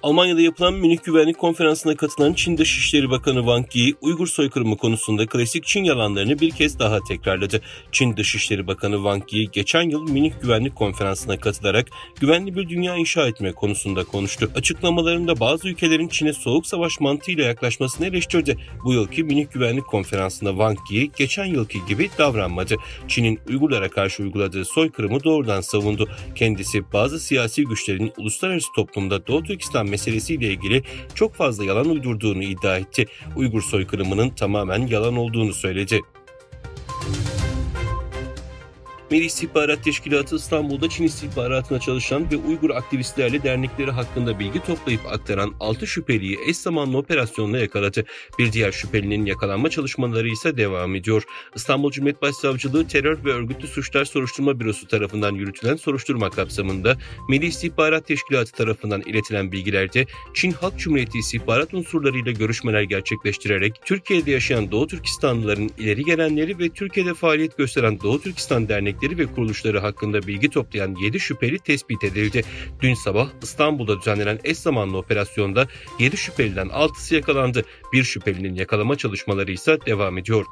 Almanya'da yapılan Münih Güvenlik Konferansı'na katılan Çin Dışişleri Bakanı Wang Yi, Uygur soykırımı konusunda klasik Çin yalanlarını bir kez daha tekrarladı. Çin Dışişleri Bakanı Wang Yi, geçen yıl Münih Güvenlik Konferansı'na katılarak güvenli bir dünya inşa etme konusunda konuştu. Açıklamalarında bazı ülkelerin Çin'e soğuk savaş mantığıyla yaklaşmasını eleştirdi. Bu yılki Münih Güvenlik Konferansı'nda Wang Yi, geçen yılki gibi davranmadı. Çin'in Uygurlara karşı uyguladığı soykırımı doğrudan savundu. Kendisi bazı siyasi güçlerin uluslararası toplumda Doğu Türkistan meselesiyle ilgili çok fazla yalan uydurduğunu iddia etti. Uygur soykırımının tamamen yalan olduğunu söyledi. Milli İstihbarat Teşkilatı İstanbul'da Çin istihbaratına çalışan ve Uygur aktivistlerle dernekleri hakkında bilgi toplayıp aktaran 6 şüpheliyi eş zamanlı operasyonla yakaladı. Bir diğer şüphelinin yakalanma çalışmaları ise devam ediyor. İstanbul Cumhuriyet Başsavcılığı Terör ve Örgütlü Suçlar Soruşturma Bürosu tarafından yürütülen soruşturma kapsamında Milli İstihbarat Teşkilatı tarafından iletilen bilgilerde Çin Halk Cumhuriyeti istihbarat unsurlarıyla görüşmeler gerçekleştirerek Türkiye'de yaşayan Doğu Türkistanlıların ileri gelenleri ve Türkiye'de faaliyet gösteren Doğu Türkistan dernekleri ve kuruluşları hakkında bilgi toplayan 7 şüpheli tespit edildi. Dün sabah İstanbul'da düzenlenen eş zamanlı operasyonda 7 şüpheliden 6'sı yakalandı. Bir şüphelinin yakalama çalışmaları ise devam ediyor.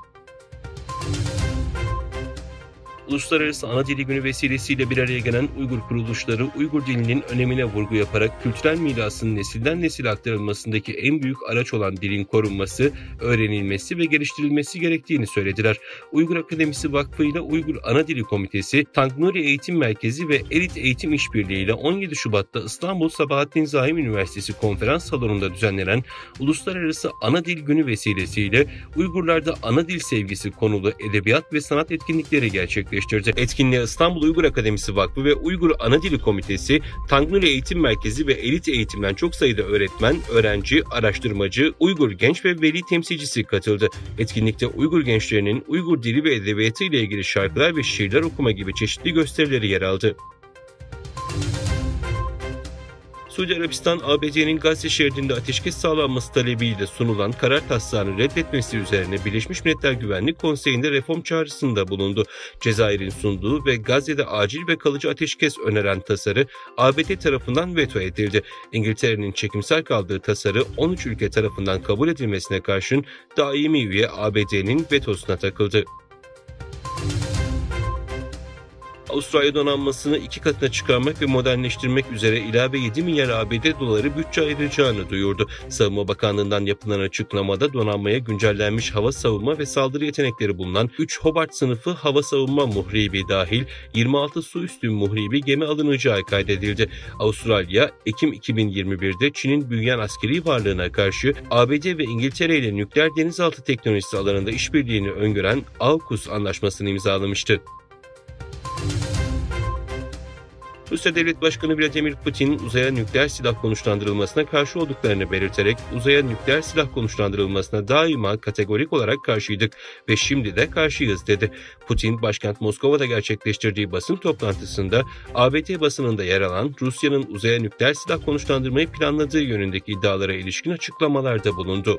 Uluslararası Ana Dili Günü vesilesiyle bir araya gelen Uygur kuruluşları, Uygur dilinin önemine vurgu yaparak kültürel mirasın nesilden nesile aktarılmasındaki en büyük araç olan dilin korunması, öğrenilmesi ve geliştirilmesi gerektiğini söylediler. Uygur Akademisi Vakfı ile Uygur Ana Dili Komitesi, Tangnuri Eğitim Merkezi ve Elit Eğitim İşbirliği ile 17 Şubat'ta İstanbul Sabahattin Zaim Üniversitesi Konferans Salonu'nda düzenlenen Uluslararası Ana Dil Günü vesilesiyle Uygurlarda ana dil sevgisi konulu edebiyat ve sanat etkinlikleri gerçekleştirildi. Etkinliğe İstanbul Uygur Akademisi Vakfı ve Uygur Ana Dili Komitesi, Tangnuri Eğitim Merkezi ve Elit Eğitim'den çok sayıda öğretmen, öğrenci, araştırmacı, Uygur genç ve veli temsilcisi katıldı. Etkinlikte Uygur gençlerinin Uygur dili ve edebiyatı ile ilgili şarkılar ve şiirler okuma gibi çeşitli gösterileri yer aldı. Suudi Arabistan, ABD'nin Gazze şeridinde ateşkes sağlanması talebiyle sunulan karar taslağını reddetmesi üzerine Birleşmiş Milletler Güvenlik Konseyi'nde reform çağrısında bulundu. Cezayir'in sunduğu ve Gazze'de acil ve kalıcı ateşkes öneren tasarı ABD tarafından veto edildi. İngiltere'nin çekimser kaldığı tasarı 13 ülke tarafından kabul edilmesine karşın daimi üye ABD'nin vetosuna takıldı. Avustralya donanmasını 2 katına çıkarmak ve modernleştirmek üzere ilave 7 milyar ABD doları bütçe ayıracağını duyurdu. Savunma Bakanlığı'ndan yapılan açıklamada donanmaya güncellenmiş hava savunma ve saldırı yetenekleri bulunan 3 Hobart sınıfı hava savunma muhribi dahil 26 su üstü muhribi gemi alınacağı kaydedildi. Avustralya, Ekim 2021'de Çin'in büyüyen askeri varlığına karşı ABD ve İngiltere ile nükleer denizaltı teknolojisi alanında işbirliğini öngören AUKUS anlaşmasını imzalamıştı. Rusya Devlet Başkanı Vladimir Putin, uzaya nükleer silah konuşlandırılmasına karşı olduklarını belirterek uzaya nükleer silah konuşlandırılmasına daima kategorik olarak karşıydık ve şimdi de karşıyız dedi. Putin, başkent Moskova'da gerçekleştirdiği basın toplantısında ABD basınında yer alan Rusya'nın uzaya nükleer silah konuşlandırmayı planladığı yönündeki iddialara ilişkin açıklamalarda bulundu.